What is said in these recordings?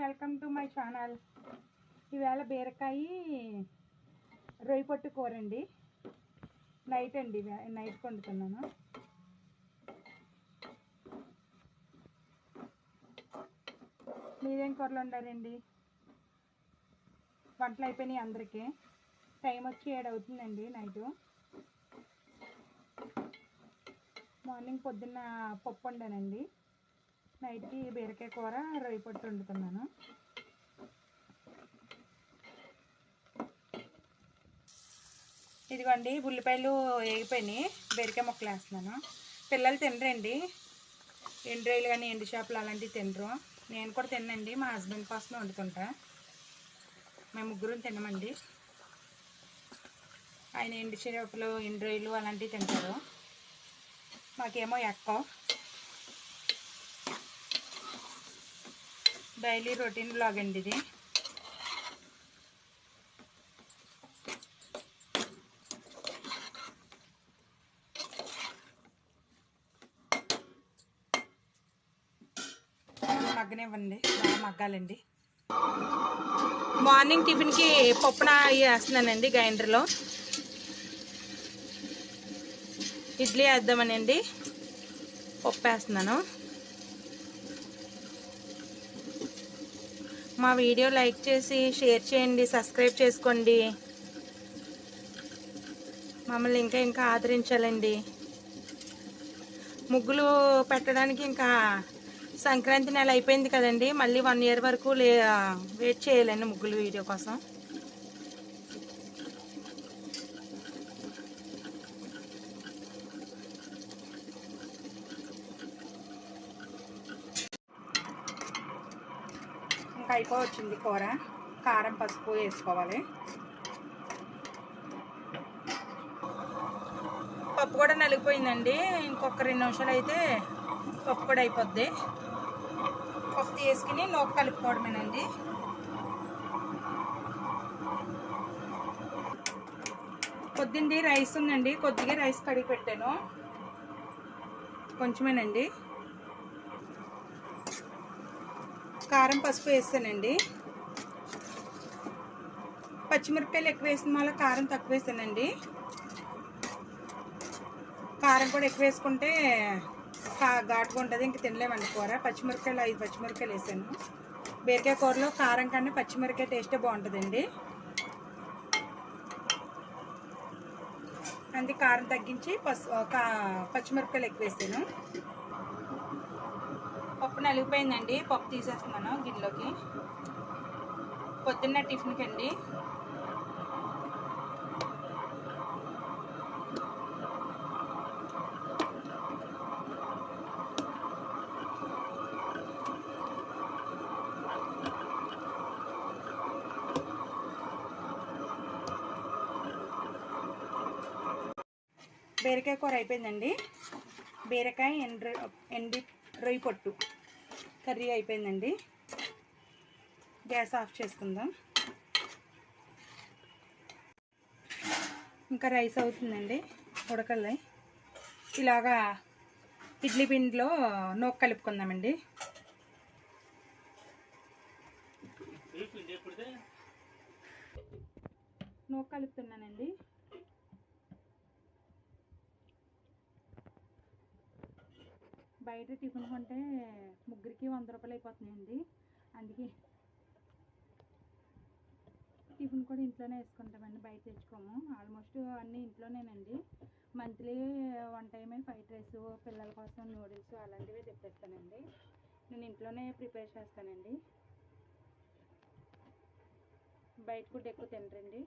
Welcome to my channel. ఈవేళ బీరకాయ రొయ్య పొట్టు కూర అండి. నైట్ వండుతున్నాను. మీరేం కూరలు వండారండి? వంటలు అయిపోయినాయి అందరికీ. టైం వచ్చి 7 అవుతుందండి నైటు. మార్నింగ్ పొద్దున్న పప్పు వండానండి. నైట్కి బీరకాయ కూర రొయ్య పొట్టు వండుతున్నాను. ఇదిగోండి ఉల్లిపాయలు వేగిపోయినాయి. బీరకాయ ముక్కలు వేస్తున్నాను. పిల్లలు తినరండి ఎండు రొయ్యలు కానీ ఎండు చేపలు అలాంటివి తినరు. నేను కూడా తినండి, మా హస్బెండ్ కోసం వండుతుంటా. మేము ముగ్గురం తినమండి. ఆయన ఎండు చేపలు ఎండు రొయ్యలు అలాంటివి తింటారు. మాకేమో ఎక్కువ. డైలీ రొటీన్ బ్లాగ్ అండి ఇది. మగ్గనివ్వండి, బాగా మగ్గాలండి. మార్నింగ్ టిఫిన్కి పప్పున వేస్తున్నానండి గ్రైండర్లో. ఇడ్లీ వేద్దామనండి పప్పు వేస్తున్నాను. మా వీడియో లైక్ చేసి షేర్ చేయండి, సబ్స్క్రైబ్ చేసుకోండి. మమ్మల్ని ఇంకా ఆదరించాలండి. ముగ్గులు పెట్టడానికి ఇంకా సంక్రాంతి నెల అయిపోయింది కదండి. మళ్ళీ 1 year వరకు వెయిట్ చేయాలండి ముగ్గులు వీడియో కోసం. ఇంకా అయిపోవచ్చింది కూర. కారం పసుపు వేసుకోవాలి. పప్పు కూడా నలిగిపోయిందండి. ఇంకొక 2 నిమిషాలు అయితే పప్పు కూడా అయిపోద్ది. పప్పు తీసుకుని నూక కలుపుకోవడమేనండి. పొద్దుంది రైస్ ఉందండి, కొద్దిగా రైస్ కడిగి పెట్టాను, కొంచెమేనండి. కారం పసుపు వేసానండి. పచ్చిమిరపకాయలు ఎక్కువ వేసిన వల్ల కారం తక్కువ వేసానండి. కారం కూడా ఎక్కువ వేసుకుంటే ఘాటుగా ఉంటుంది, ఇంక తినలేమండి కూర. 5 పచ్చిమిరపకాయలు వేసాను. బీరకాయ కూరలో కారం కన్నా పచ్చిమిరపకాయ టేస్టే బాగుంటుందండి. అందుకే కారం తగ్గించి పచ్చిమిరపకాయలు ఎక్కువ వేసాను. పప్పు నలిగిపోయిందండి. పప్పు తీసేస్తున్నాను గిన్నెలోకి. పొద్దున్న టిఫిన్కి అండి. బీరకాయ కూర అయిపోయిందండి. బీరకాయ ఎండి రొయ్య పొట్టు కర్రీ అయిపోయిందండి. గ్యాస్ ఆఫ్ చేసుకుందాం. ఇంకా రైస్ అవుతుందండి, ఉడకల్లి. ఇలాగా ఇడ్లీ పిండిలో నూక కలుపుకుందామండి. నూక కలుపుతున్నానండి. బయట టిఫిన్ కొంటే ముగ్గురికి 100 రూపాయలు అయిపోతున్నాయండి. అందుకే టిఫిన్ కూడా ఇంట్లోనే వేసుకుంటామండి, బయట తెచ్చుకోము. ఆల్మోస్ట్ అన్నీ ఇంట్లోనేనండి. మంత్లీ 1 టైమే ఫ్రైడ్ రైస్, పిల్లల కోసం నూడిల్స్ అలాంటివే తెప్పిస్తానండి. నేను ఇంట్లోనే ప్రిపేర్ చేస్తానండి. బయట ఫుడ్ ఎక్కువ తినరండి.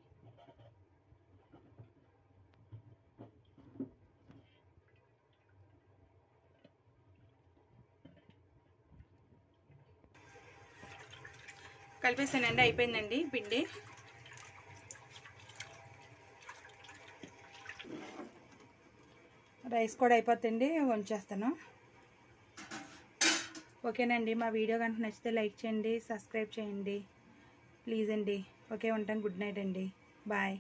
కలిపేసానండి, అయిపోయిందండి పిండి. రైస్ కూడా అయిపోతుంది, వంచేస్తాను. ఓకేనండి. మా వీడియో కనుక నచ్చితే లైక్ చేయండి, సబ్స్క్రైబ్ చేయండి ప్లీజ్ అండి. ఓకే, ఉంటాను. గుడ్ నైట్ అండి. బాయ్.